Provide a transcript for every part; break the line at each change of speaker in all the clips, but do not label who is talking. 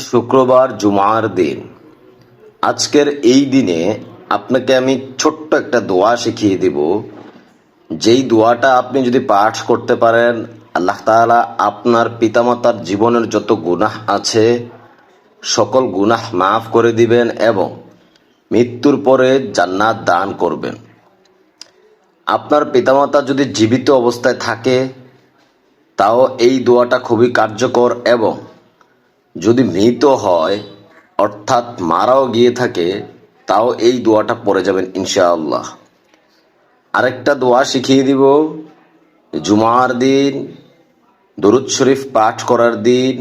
শুক্রবার জুমার দিন। আজকের এই দিনে আপনাকে আমি ছোট্ট একটা দোয়া শিখিয়ে দিব। যেই দোয়াটা আপনি যদি পাঠ করতে পারেন, আল্লাহ তাআলা আপনার পিতামাতার জীবনের যত গুনাহ আছে সকল গুনাহ মাফ করে দিবেন এবং মৃত্যুর পরে জান্নাত দান করবেন। আপনার পিতামাতা যদি জীবিত অবস্থায় থাকে তাও এই দোয়াটা খুবই কার্যকর, এবং যদি মৃত হয় অর্থাৎ মারাও গিয়ে থাকে তাও এই দোয়াটা পড়ে যাবেন ইনশাআল্লাহ। আরেকটা দোয়া শিখিয়ে দিব। জুমার দিন দরুদ শরীফ পাঠ করার দিন,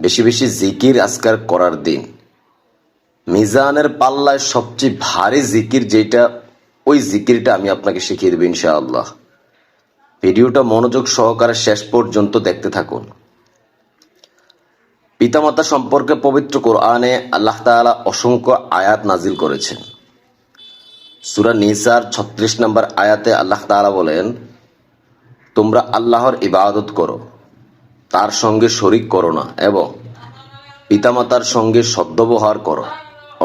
বেশি বেশি জিকির আজকার করার দিন। মিজানের পাল্লায় সবচেয়ে ভারী জিকির যেটা, ওই জিকিরটা আমি আপনাকে শিখিয়ে দেব ইনশাআল্লাহ। ভিডিওটা মনোযোগ সহকারে শেষ পর্যন্ত দেখতে থাকুন। পিতামাতা সম্পর্কে পবিত্র কোরআনে আল্লাহ তাআলা অসংখ্য আয়াত নাজিল করেছেন। সূরা নিসার ৩৬ নম্বর আয়াতে আল্লাহ তাআলা বলেন, তোমরা আল্লাহর ইবাদত করো, তার সঙ্গে শরিক করো না, এবং পিতামাতার সঙ্গে সদ্ব্যবহার করো,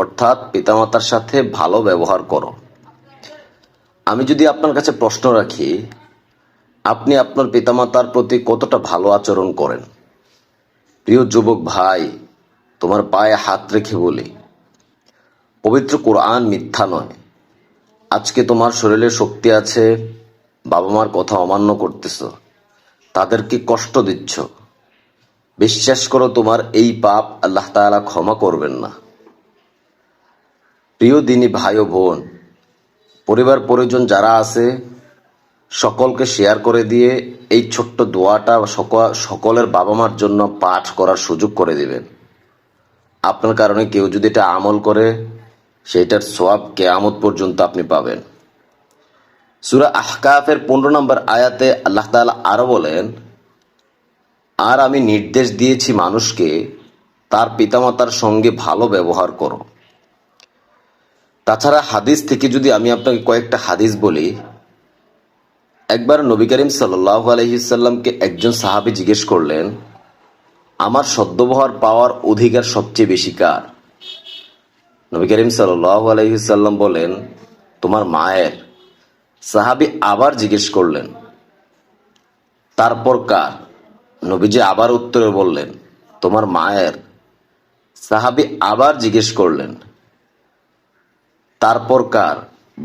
অর্থাৎ পিতামাতার সাথে ভালো ব্যবহার করো। আমি যদি আপনার কাছে প্রশ্ন রাখি, আপনি আপনার পিতামাতার প্রতি কতটা ভালো আচরণ করেন? প্রিয় যুবক ভাই, তোমার পায়ে হাত রেখে বলি, পবিত্র কোরআন মিথ্যা নয়। আজকে তোমার শরীরে শক্তি আছে, বাবা মার কথা অমান্য করতেছ, তাদেরকে কষ্ট দিচ্ছ। বিশ্বাস করো, তোমার এই পাপ আল্লাহ তাআলা ক্ষমা করবেন না। প্রিয় দিনী ভাই ও বোন, পরিবার পরিজন যারা আছে সকলকে শেয়ার করে দিয়ে এই ছোট্ট দোয়াটা সকলের বাবা মার জন্য পাঠ করার সুযোগ করে দিবেন। আপনার কারণে কেউ যদি এটা আমল করে, সেটার সওয়াব কিয়ামত পর্যন্ত আপনি পাবেন। সূরা আহকাফের ১৫ নম্বর আয়াতে আল্লাহ তাআলা আরো বলেন, আর আমি নির্দেশ দিয়েছি মানুষকে তার পিতামাতার সঙ্গে ভালো ব্যবহার করো। তাছাড়া হাদিস থেকে যদি আমি আপনাকে কয়েকটা হাদিস বলি, একবার নবী করিম সাল্লাল্লাহু আলাইহি সাল্লামকে একজন সাহাবী জিজ্ঞেস করলেন, আমার সদ্ব্যবহার পাওয়ার অধিকার সবচেয়ে বেশি কার? নবী করিম সাল্লাল্লাহু আলাইহি সাল্লাম বলেন, তোমার মায়ের। সাহাবী আবার জিজ্ঞেস করলেন, তারপর কার? নবীজি আবার উত্তরে বললেন, তোমার মায়ের। সাহাবী আবার জিজ্ঞেস করলেন, তারপর কার?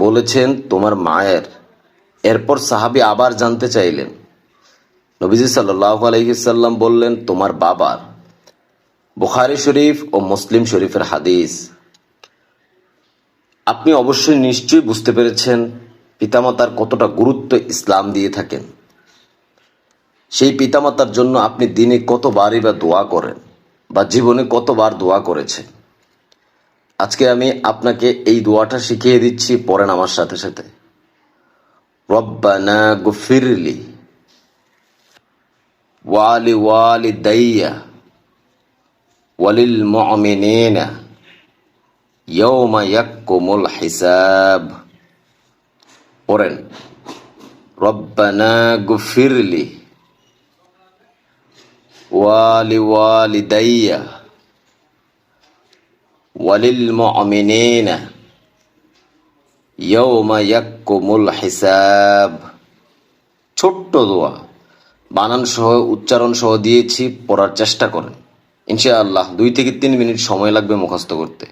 বলেছেন, তোমার মায়ের। এরপর সাহাবী আবার জানতে চাইলেন। নবীজি সাল্লাল্লাহু আলাইহি সাল্লাম বললেন, তোমার বাবার। বুখারী শরীফ ও মুসলিম শরীফের হাদিস। আপনি অবশ্যই নিশ্চয়ই বুঝতে পেরেছেন পিতামাতার কতটা গুরুত্ব ইসলাম দিয়ে থাকেন। সেই পিতামাতার জন্য আপনি দিনে কতবারই বা দোয়া করেন, বা জীবনে কতবার দোয়া করেছেন। আজকে আমি আপনাকে এই দোয়াটা শিখিয়ে দিচ্ছি, পড়েন আমার সাথে সাথে। রব্বানা গফিরলি ওয়ালি ওয়ালিদাইয়া ওয়ালিল মুমিনিনা ইয়াউমা ইয়াকুমুল হিসাব। পড়েন, রব্বানা গফিরলি ওয়ালি ওয়ালিদাইয়া ওয়ালিল মুমিনিনা ইয়াউমা ইয়াকুমুল হিসাব। ছোট্ট দোয়া, বানান সহ উচ্চারণ সহ দিয়েছি, পড়ার চেষ্টা করেন। ইনশাআল্লাহ ২ থেকে ৩ মিনিট সময় লাগবে মুখস্থ করতে।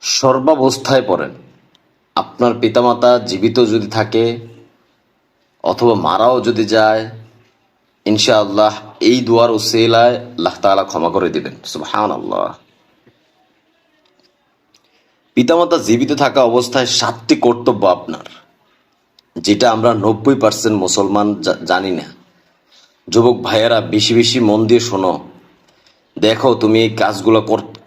সর্বাবস্থায় পড়েন। আপনার পিতামাতা জীবিত যদি থাকে অথবা মারাও যদি যায়, ইনশাআল্লাহ এই দোয়ার উসিলায় আল্লাহ তাআলা ক্ষমা করে দিবেন। সুবহানাল্লাহ। পিতামাতা জীবিত থাকা অবস্থায় ৭টি কর্তব্য আপনার, যেটা আমরা ৯০% মুসলমান জানি না। যুবক ভাইয়েরা, বেশি বেশি মন দিয়ে শোনো। দেখো তুমি এই কাজগুলো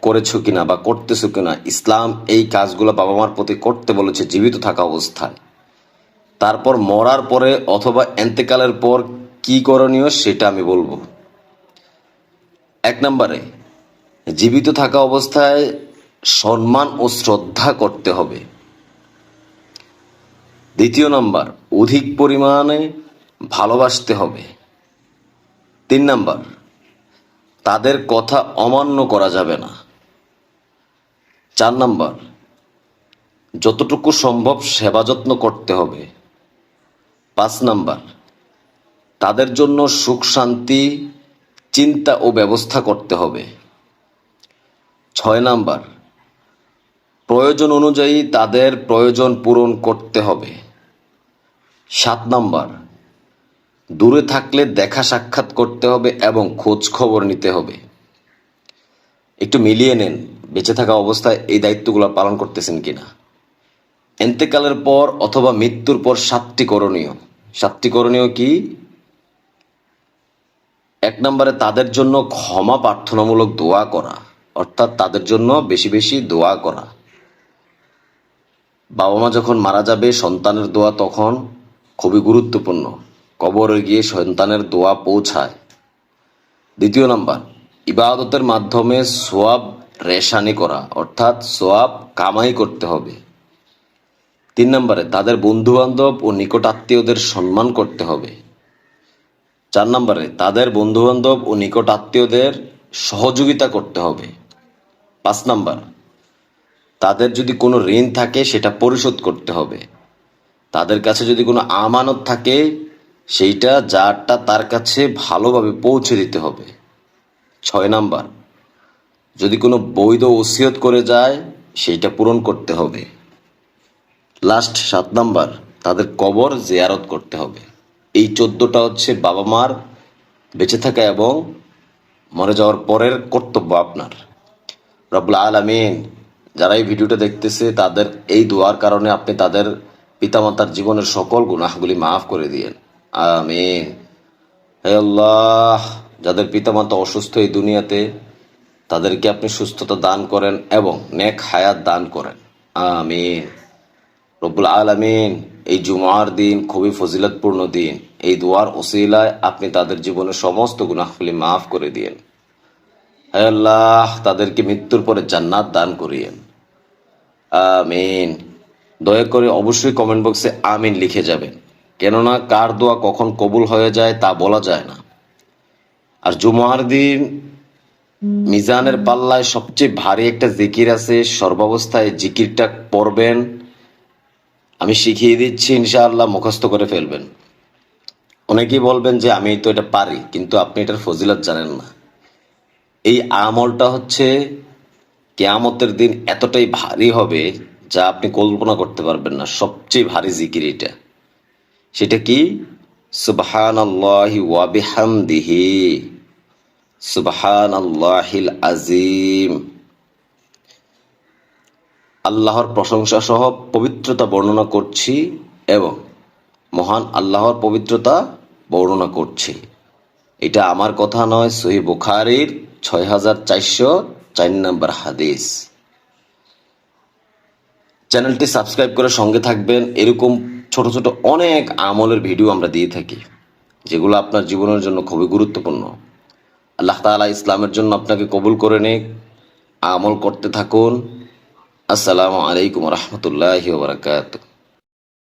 করেছো কিনা বা করতেছো কিনা। ইসলাম এই কাজগুলো বাবা মার প্রতি করতে বলেছে জীবিত থাকা অবস্থায়। তারপর মরার পরে অথবা এন্তেকালের পর কি করণীয় সেটা আমি বলবো। ১ নম্বরে, জীবিত থাকা অবস্থায় সম্মান ও শ্রদ্ধা করতে হবে। ২য় নম্বর, অধিক পরিমাণে ভালোবাসতে হবে। ৩ নম্বর, তাদের কথা অমান্য করা যাবে না। 4 নাম্বার, যতটুকু সম্ভব সেবা যত্ন করতে হবে। 5 নাম্বার, তাদের জন্য সুখ শান্তি চিন্তা ও ব্যবস্থা করতে হবে। 6 নাম্বার, প্রয়োজন অনুযায়ী তাদের প্রয়োজন পূরণ করতে হবে। 7 নাম্বার, দূরে থাকলে দেখা সাক্ষাৎ করতে হবে এবং খোঁজ খবর নিতে হবে। একটু মিলিয়ে নেন বেঁচে থাকা অবস্থায় এই দায়িত্বগুলো পালন করতেছেন কিনা। এন্তেকালের পর অথবা মৃত্যুর পর 7টি করণীয়। 7টি করণীয় কি? 1 নম্বরে তাদের জন্য ক্ষমা প্রার্থনামূলক দোয়া করা, অর্থাৎ তাদের জন্য বেশি বেশি দোয়া করা। বাবা মা যখন মারা যাবে সন্তানের দোয়া তখন খুবই গুরুত্বপূর্ণ, কবরে গিয়ে সন্তানের দোয়া পৌঁছায়। 2 নাম্বার, ইবাদতের মাধ্যমে সোয়াব রেশানি করা, অর্থাৎ সোয়াব কামাই করতে হবে। 3 নম্বরে তাদের বন্ধু বান্ধব ও নিকট আত্মীয়দের সম্মান করতে হবে। 4 নম্বরে তাদের বন্ধু বান্ধব ও নিকট আত্মীয়দের সহযোগিতা করতে হবে। 5 নাম্বার, তাদের যদি কোনো ঋণ থাকে সেটা পরিশোধ করতে হবে। তাদের কাছে যদি কোনো আমানত থাকে সেইটা যারটা তার কাছে ভালোভাবে পৌঁছে দিতে হবে। 6 নাম্বার, যদি কোনো বৈধ ওসিয়ত করে যায় সেইটা পূরণ করতে হবে। লাস্ট 7 নাম্বার, তাদের কবর জিয়ারত করতে হবে। এই 14টা হচ্ছে বাবা মার বেঁচে থাকা এবং মরে যাওয়ার পরের কর্তব্য আপনার। রব্বুল আলামিন যারা এই ভিডিওটা দেখতেছে তাদের এই দোয়ার কারণে আপনি তাদের পিতামাতার জীবনের সকল গুনাহগুলি মাফ করে দিয়েন, আমিন। হে আল্লাহ, যাদের পিতামাতা অসুস্থ এই দুনিয়াতে তাদেরকে আপনি সুস্থতা দান করেন এবং নেক হায়াত দান করেন, আমিন। রব্বুল আলামিন এই জুমার দিন খুবই ফজিলতপূর্ণ দিন, এই দোয়ার ওসিলায় আপনি তাদের জীবনের সমস্ত গুনাহগুলি মাফ করে দিয়েন। হে আল্লাহ, তাদেরকে মৃত্যুর পরে জান্নাত দান করিয়েন, আমিন। দয়া করে অবশ্যই কমেন্ট বক্সে আমিন লিখে যাবেন, কেননা কার দোয়া কখন কবুল হয়ে যায় তা বলা যায় না। আর জুমার দিন মিজানের পাল্লায় সবচেয়ে ভারী একটা জিকির আছে, সর্বাবস্থায় জিকিরটা পড়বেন। আমি শিখিয়ে দিচ্ছি, ইনশাআল্লাহ মুখস্থ করে ফেলবেন। অনেকেই বলবেন যে আমি তো এটা পারি, কিন্তু আপনি এটার ফজিলত জানেন না। এই আমলটা হচ্ছে কিয়ামতের দিন এতটাই ভারী হবে যা আপনি কল্পনা করতে পারবেন না। সবচেয়ে ভারী জিকির এটা। সেটা কি? সুবহানাল্লাহি ওয়া বিহামদিহি, সুবহানাল্লাহিল আযীম। আল্লাহর প্রশংসা সহ পবিত্রতা বর্ণনা করছি এবং মহান আল্লাহর পবিত্রতা বর্ণনা করছি। এটা আমার কথা নয়, সহিহ বুখারীর 6404 নম্বর হাদিস। চ্যানেলটি সাবস্ক্রাইব করে সঙ্গে থাকবেন। এরকম ছোট ছোট অনেক আমলের ভিডিও আমরা দিয়ে থাকি যেগুলো আপনার জীবনের জন্য খুবই গুরুত্বপূর্ণ। আল্লাহ তাআলা ইসলামের জন্য আপনাকে কবুল করে নিক। আমল করতে থাকুন। আসসালামু আলাইকুম ওয়া রাহমাতুল্লাহি ওয়া বারাকাতুহু।